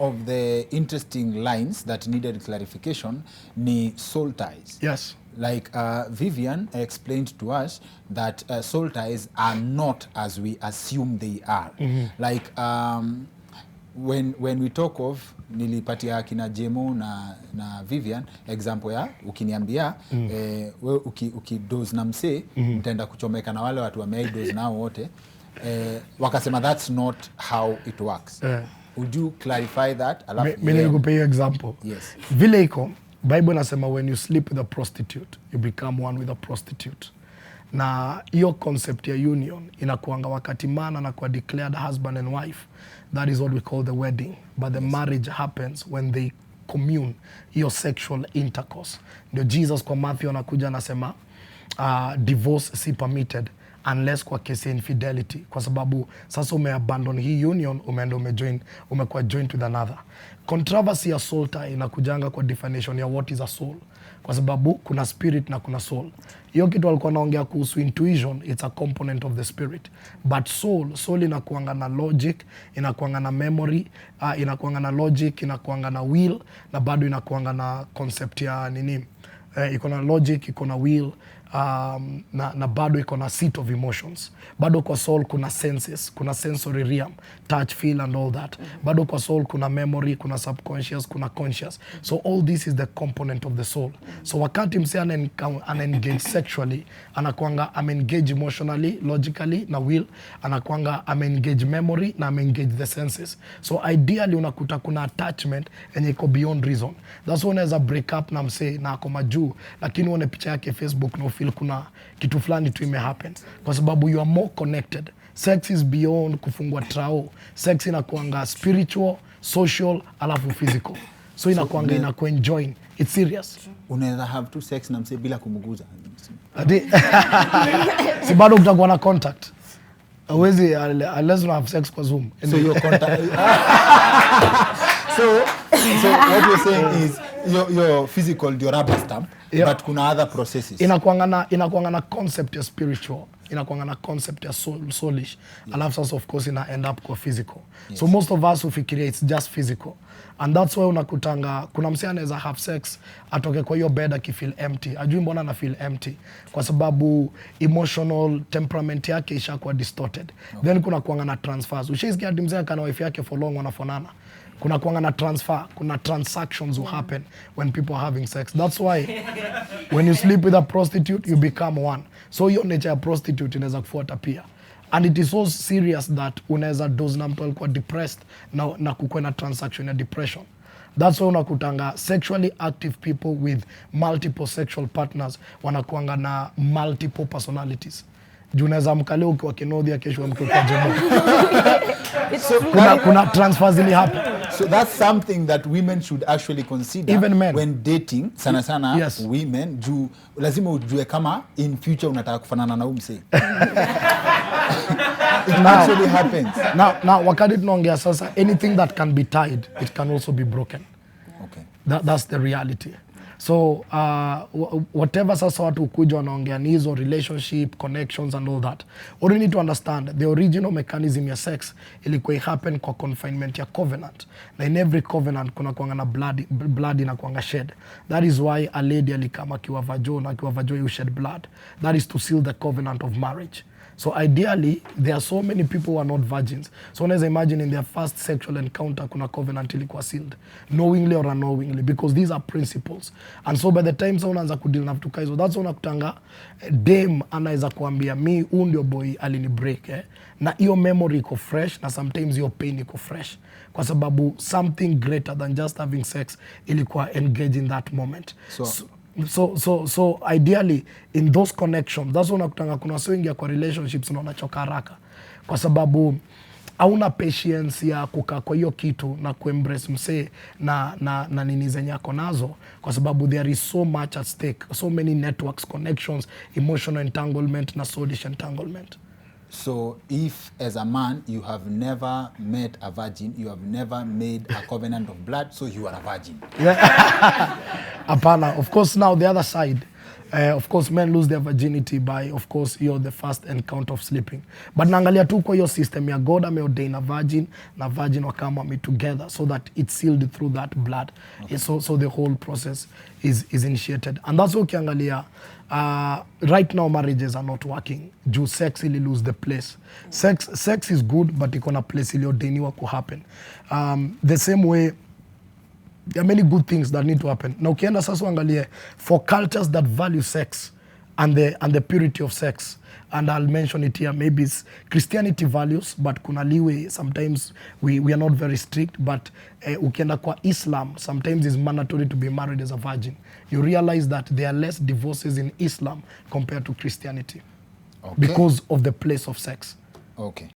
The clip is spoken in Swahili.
of the interesting lines that needed clarification ni soul ties. Yes. Like Vivian explained to us that soul ties are not as we assume they are. Like when we talk of, nilipatia kina Jemo na Vivian example ya ukiniambia we ukidose na mse mtaenda kuchomeka na wale watu wameidose nao wote, wakasema that's not how it works. Would you clarify that? Mimi nikupe hiyo example. Yes. Vile iko Bible nasema when you sleep with a prostitute you become one with a prostitute. Na hiyo concept ya union inakuanga wakati man anakuwa declared husband and wife. That is what we call the wedding. But the marriage happens when they commune, hiyo sexual intercourse. Ndio Jesus kwa Matthew anakuja anasema divorce si permitted unless kwa case ya infidelity, kwa sababu sasa umeabandon hii union, umekuwa joined with another. Controversy ya soul tie inakujanga kwa definition ya what is a soul, kwa sababu kuna spirit na kuna soul. Hiyo kitu walikuwa naongea kuhusu intuition, it's a component of the spirit. But soul inakuanga na logic, inakuanga na memory, inakuanga na logic, inakuanga na will, na bado inakuanga na concept ya nini. Iko na logic, iko na will, na bado iko na seat of emotions. Bado kwa soul kuna senses, kuna sensory realm, touch, feel and all that. Bado kwa soul kuna memory, kuna subconscious, kuna conscious. So all this is the component of the soul. So wakati mse ana-engage sexually, anakuanga ame-engage emotionally, logically na will, anakuanga ame-engage memory na ame-engage the senses. So ideally unakuta kuna attachment enye iko beyond reason. That's why unaweza break up na mse na ako majuu, lakini uone picha yake Facebook na feel kuna kitu fulani tu happen, kwa sababu you are more connected. Sex is beyond kufungwa trao. Sex inakuanga spiritual, social, alafu physical. So inakuanga inakuenjoy. It's serious. Unaweza have two sex na mse bila kumuguza. Si bado kutakuwa na contact. Hawezi unless you have sex kwa Zoom. So your contact so what you're saying is your physical, your rubber stamp, but kuna other processes. Inakuanga na concept ya spiritual, inakuanga na concept ya soulish, alafu sasa of course ina end up kwa physical. So most of us ufikiria it's just physical. And that's why unakutanga kuna mse anaweza have sex atoke kwa hiyo bed akifeel empty. Ajui mbona na feel empty, kwa sababu emotional temperament yake ishakuwa distorted. Then kuna kuanga na transfers. Ushaisikia ati mzee kana wife yake for long wanafanana. Kuna kuanga na transfer, kuna transactions will happen when people are having sex. That's why when you sleep with a prostitute you become one. So hiyo nature ya prostitute inaweza kufuata pia. And it is so serious that unaweza dose na mtu alikuwa depressed na kukuwa na transaction ya depression. That's why unakutanga sexually active people with multiple sexual partners wanakuanga na multiple personalities. Juu unaweza mkale ukiwa Kinodhia kesho mkiwa kwa Jemo. Kuna transfers ili happen. So that's something that women should actually consider. Even men. When dating sana women, juu lazima ujue kama in future unataka kufanana na umse. It actually happens. Now wakati tunaongea sasa, anything that can be tied, it can also be broken. Okay. That's the reality. So whatever sasa watu kuja wanaongea ni hizo relationship, connections and all that. What you need to understand, the original mechanism ya sex ilikuwa happen kwa confinement ya covenant. Na in every covenant kuna kuanga na blood inakuanga shed. That is why a lady alikama akiwa vajo you shed blood. That is to seal the covenant of marriage. So ideally, there are so many people who are not virgins. So unaweza imagine in their first sexual encounter, kuna covenant ilikuwa sealed. Knowingly or unknowingly, because these are principles. And so by the time sa unaanza kudeal na vitu kaizo, that's unakutanga, dame anaweza kuambia, mi ndio boy alini break. Na iyo memory iko fresh, na sometimes iyo pain iko fresh. Kwa sababu something greater than just having sex ilikuwa engaged in that moment. So ideally in those connections, that's unakutanga kuna swingia kwa relationships na unachoka haraka, kwa sababu hauna patience ya kukaa kwa hiyo kitu na kuembrace mse na nini zenye ako nazo, kwa sababu there is so much at stake, so many networks, connections, emotional entanglement na soulish entanglement. So if as a man you have never met a virgin, you have never made a covenant of blood, so you are a virgin. Apana, of course now the other side, Of course men lose their virginity by of course the first encounter of sleeping, but naangalia tu kwa hiyo system ya God ameordain a virgin na virgin wakama me together so that it's sealed through that blood. Okay. So the whole process is initiated, and that's okay. Ukiangalia right now marriages are not working juu sex ili lose the place. Sex is good but iko na place iliordainiwa ku happen. The same way there are many good things that need to happen. Na ukienda sasa uangalie for cultures that value sex and the purity of sex, and I'll mention it here, maybe it's Christianity values, but kuna liwe sometimes we are not very strict, but ukienda kwa Islam sometimes it's mandatory to be married as a virgin. You realize that there are less divorces in Islam compared to Christianity. Okay. Because of the place of sex. Okay.